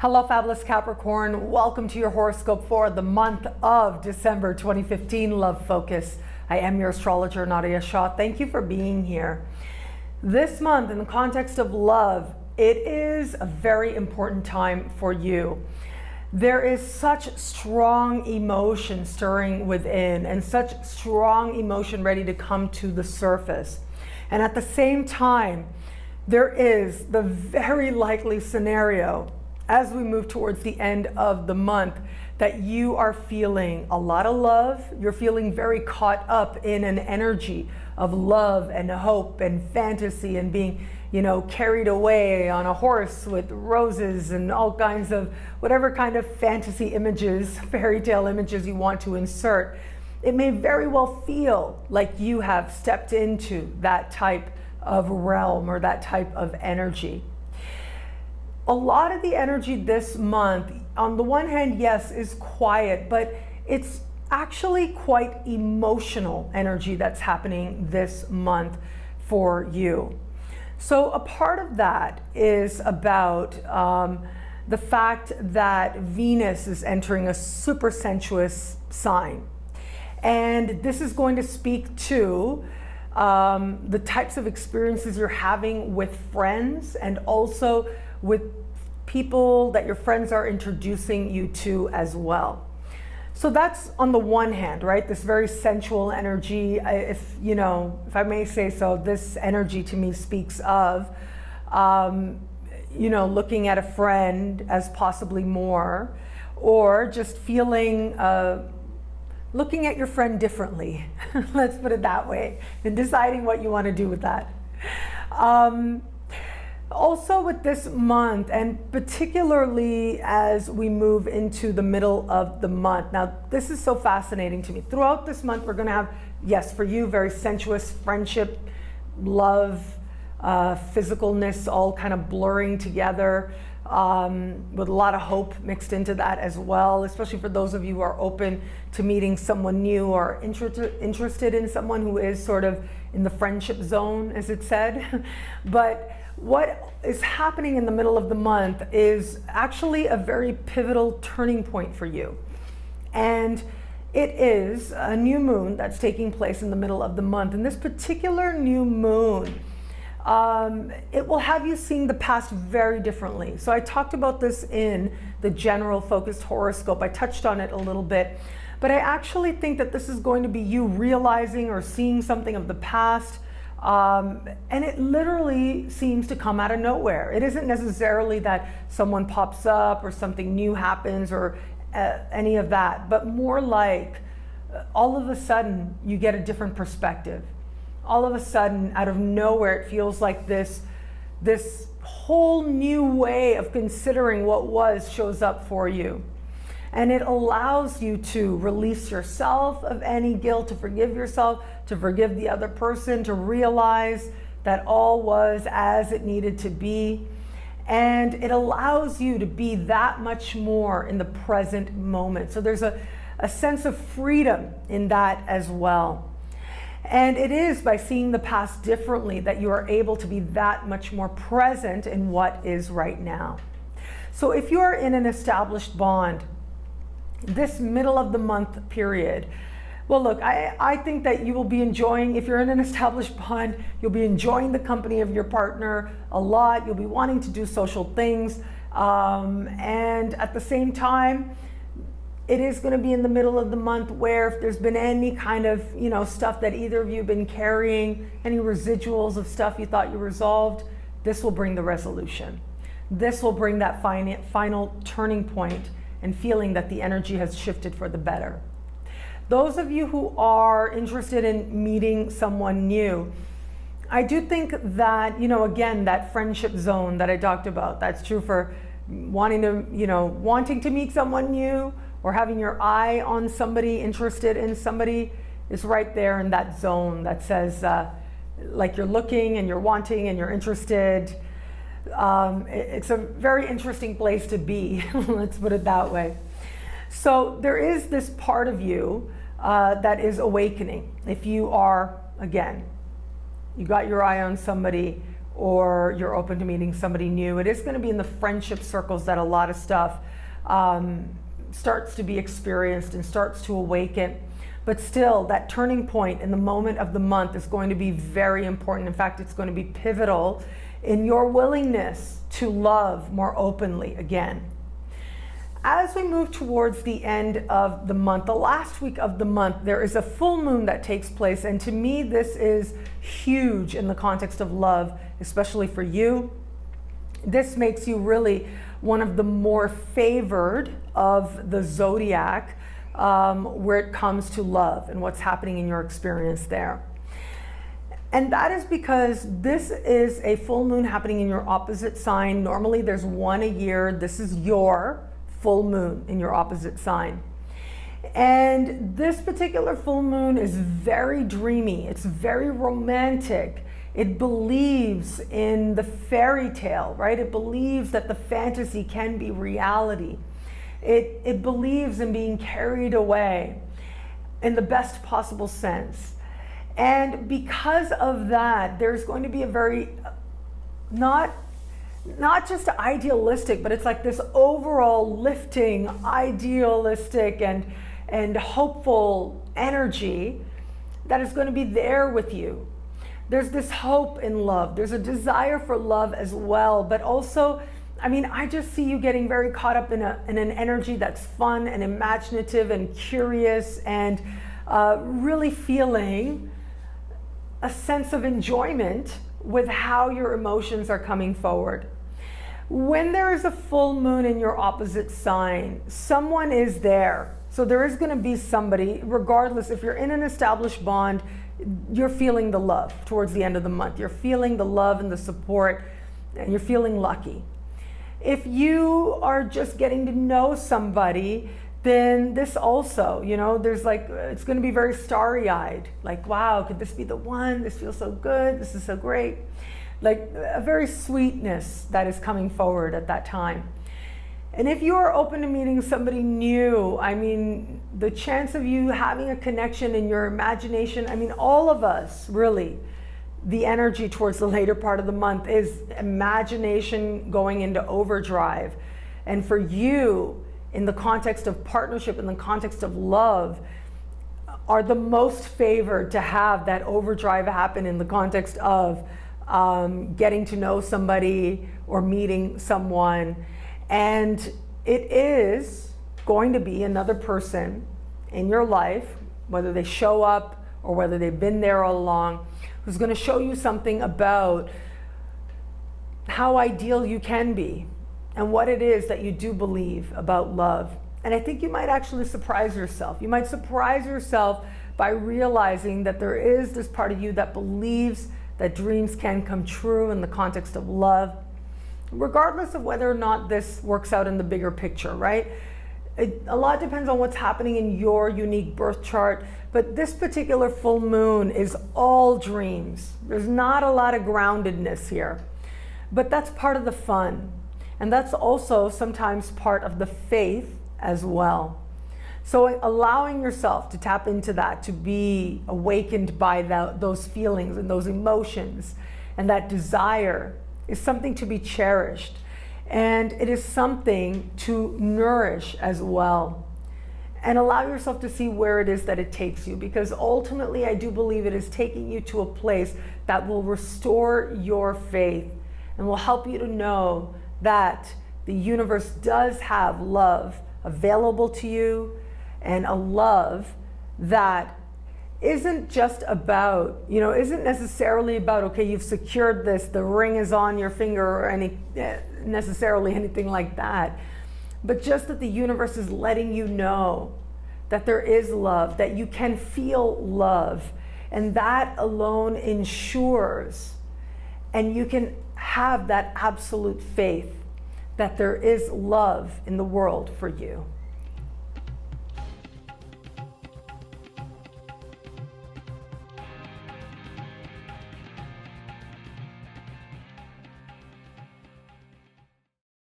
Hello, fabulous Capricorn. Welcome to your horoscope for the month of December 2015, Love Focus. I am your astrologer, Nadiya Shah. Thank you for being here. This month, in the context of love, it is a very important time for you. There is such strong emotion stirring within and such strong emotion ready to come to the surface. And at the same time, there is the very likely scenario as we move towards the end of the month that you are feeling a lot of love. You're feeling very caught up in an energy of love and hope and fantasy and being, carried away on a horse with roses and all kinds of whatever kind of fantasy images, fairy tale images you want to insert. It may very well feel like you have stepped into that type of realm or that type of energy. A lot of the energy this month, on the one hand, yes, is quiet, but it's actually quite emotional energy that's happening this month for you. So a part of that is about the fact that Venus is entering a super sensuous sign. And this is going to speak to the types of experiences you're having with friends and also with people that your friends are introducing you to as well. So that's on the one hand, right? This very sensual energy, if I may say so, this energy to me speaks of, looking at a friend as possibly more, or just feeling, looking at your friend differently, let's put it that way, and deciding what you want to do with that. Also with this month, and particularly as we move into the middle of the month. Now, this is so fascinating to me. Throughout this month, we're going to have, yes, for you, very sensuous friendship, love, physicalness, all kind of blurring together, with a lot of hope mixed into that as well, especially for those of you who are open to meeting someone new or interested in someone who is sort of in the friendship zone, as it said. But what is happening in the middle of the month is actually a very pivotal turning point for you. And it is a new moon that's taking place in the middle of the month. And this particular new moon, it will have you seeing the past very differently. So I talked about this in the general focused horoscope. I touched on it a little bit. But I actually think that this is going to be you realizing or seeing something of the past. And it literally seems to come out of nowhere. It isn't necessarily that someone pops up or something new happens or any of that, but more like all of a sudden you get a different perspective. All of a sudden, out of nowhere, it feels like this whole new way of considering what was shows up for you. And it allows you to release yourself of any guilt, to forgive yourself, to forgive the other person, to realize that all was as it needed to be. And it allows you to be that much more in the present moment. So there's a sense of freedom in that as well. And it is by seeing the past differently that you are able to be that much more present in what is right now. So if you are in an established bond, this middle of the month period, well, look, I think that you will be enjoying, if you're in an established bond, you'll be enjoying the company of your partner a lot. You'll be wanting to do social things. And at the same time, it is going to be in the middle of the month where if there's been any kind of, stuff that either of you have been carrying, any residuals of stuff you thought you resolved, this will bring the resolution. This will bring that final turning point and feeling that the energy has shifted for the better. Those of you who are interested in meeting someone new, I do think that, again, that friendship zone that I talked about, that's true for wanting to meet someone new or having your eye on somebody, interested in somebody, is right there in that zone that says, like you're looking and you're wanting and you're interested. It's a very interesting place to be, let's put it that way. So there is this part of you that is awakening. If you are, again, you got your eye on somebody or you're open to meeting somebody new. It is going to be in the friendship circles that a lot of stuff starts to be experienced and starts to awaken. But still, that turning point in the moment of the month is going to be very important. In fact, it's going to be pivotal in your willingness to love more openly again. As we move towards the end of the month, the last week of the month, there is a full moon that takes place. And to me, this is huge in the context of love, especially for you. This makes you really one of the more favored of the zodiac where it comes to love and what's happening in your experience there. And that is because this is a full moon happening in your opposite sign. Normally there's one a year. This is your full moon in your opposite sign. And this particular full moon is very dreamy. It's very romantic. It believes in the fairy tale, right? It believes that the fantasy can be reality. It believes in being carried away in the best possible sense. And because of that, there's going to be a very, not just idealistic, but it's like this overall lifting, idealistic and hopeful energy that is going to be there with you. There's this hope in love. There's a desire for love as well, but also, I mean, I just see you getting very caught up in an energy that's fun and imaginative and curious and really feeling a sense of enjoyment with how your emotions are coming forward. When there is a full moon in your opposite sign, someone is there. So there is going to be somebody, regardless if you're in an established bond, you're feeling the love towards the end of the month. You're feeling the love and the support, and you're feeling lucky. If you are just getting to know somebody, then this also, you know, there's like, it's going to be very starry-eyed. Like, wow, could this be the one? This feels so good. This is so great. Like a very sweetness that is coming forward at that time. And if you are open to meeting somebody new, I mean, the chance of you having a connection in your imagination, I mean, all of us really, the energy towards the later part of the month is imagination going into overdrive. And for you, in the context of partnership, in the context of love, are the most favored to have that overdrive happen in the context of getting to know somebody or meeting someone. And it is going to be another person in your life, whether they show up or whether they've been there all along, who's going to show you something about how ideal you can be and what it is that you do believe about love. And I think you might actually surprise yourself. You might surprise yourself by realizing that there is this part of you that believes that dreams can come true in the context of love, regardless of whether or not this works out in the bigger picture, right? A lot depends on what's happening in your unique birth chart, but this particular full moon is all dreams. There's not a lot of groundedness here, but that's part of the fun. And that's also sometimes part of the faith as well. So allowing yourself to tap into that, to be awakened by those feelings and those emotions and that desire is something to be cherished. And it is something to nourish as well. And allow yourself to see where it is that it takes you, because ultimately I do believe it is taking you to a place that will restore your faith and will help you to know that the universe does have love available to you, and a love that isn't just about, isn't necessarily about, okay, you've secured this, the ring is on your finger, or necessarily anything like that, but just that the universe is letting you know that there is love, that you can feel love, and that alone ensures, and you can have that absolute faith that there is love in the world for you.